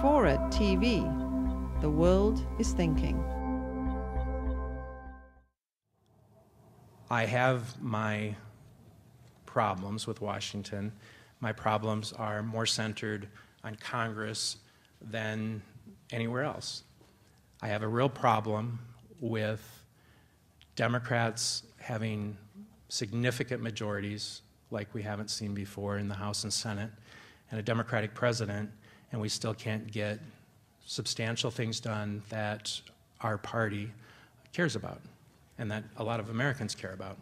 FORA.tv. The world is thinking. I have my problems with Washington. My problems are more centered on Congress than anywhere else. I have a real problem with Democrats having significant majorities like we haven't seen before in the House and Senate, and a Democratic president, and we still can't get substantial things done that our party cares about and that a lot of Americans care about.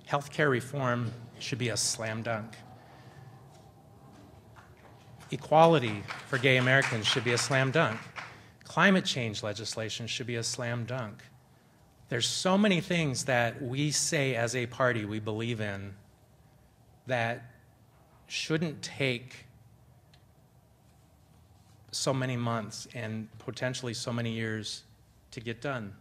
Healthcare reform should be a slam dunk. Equality for gay Americans should be a slam dunk. Climate change legislation should be a slam dunk. There's so many things that we say as a party we believe in that shouldn't take so many months and potentially so many years to get done.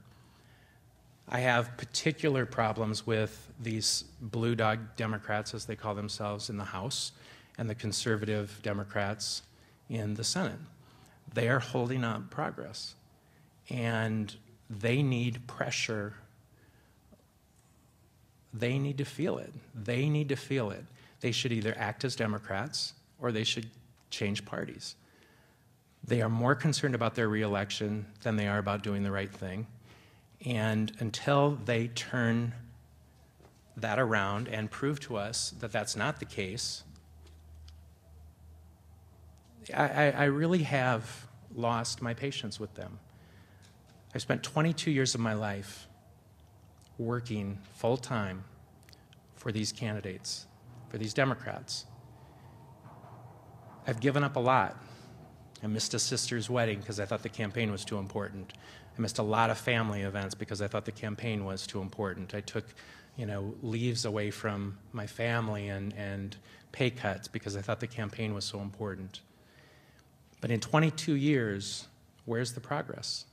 I have particular problems with these blue dog Democrats, as they call themselves, in the House, and the conservative Democrats in the Senate. They are holding up progress, and they need pressure. They need to feel it. They need to feel it. They should either act as Democrats or they should change parties. They are more concerned about their reelection than they are about doing the right thing. And until they turn that around and prove to us that that's not the case, I really have lost my patience with them. I spent 22 years of my life working full-time for these candidates, for these Democrats. I've given up a lot. I missed a sister's wedding because I thought the campaign was too important. I missed a lot of family events because I thought the campaign was too important. I took, leaves away from my family and pay cuts because I thought the campaign was so important. But in 22 years, where's the progress?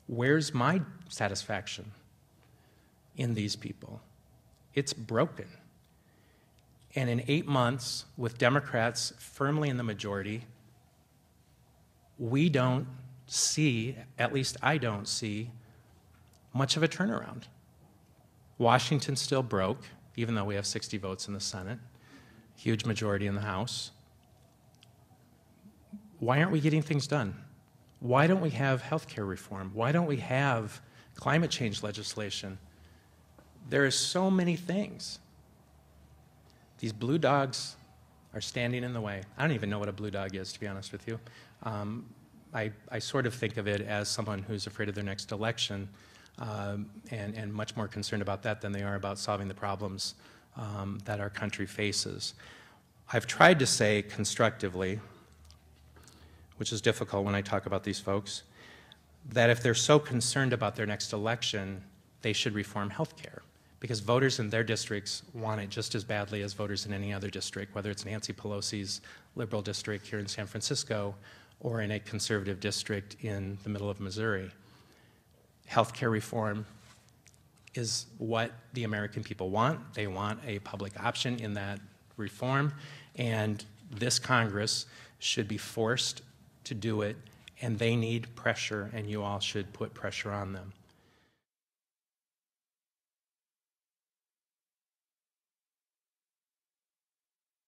Where's my satisfaction in these people? It's broken. And in 8 months, with Democrats firmly in the majority, we don't see, at least I don't see, much of a turnaround. Washington's still broke, even though we have 60 votes in the Senate, huge majority in the House. Why aren't we getting things done? Why don't we have health care reform? Why don't we have climate change legislation? There are so many things. These blue dogs are standing in the way. I don't even know what a blue dog is, to be honest with you. I sort of think of it as someone who's afraid of their next election and much more concerned about that than they are about solving the problems that our country faces. I've tried to say constructively, which is difficult when I talk about these folks, that if they're so concerned about their next election, they should reform health care, because voters in their districts want it just as badly as voters in any other district, whether it's Nancy Pelosi's liberal district here in San Francisco or in a conservative district in the middle of Missouri. Health care reform is what the American people want. They want a public option in that reform, and this Congress should be forced to do it, and they need pressure, and you all should put pressure on them.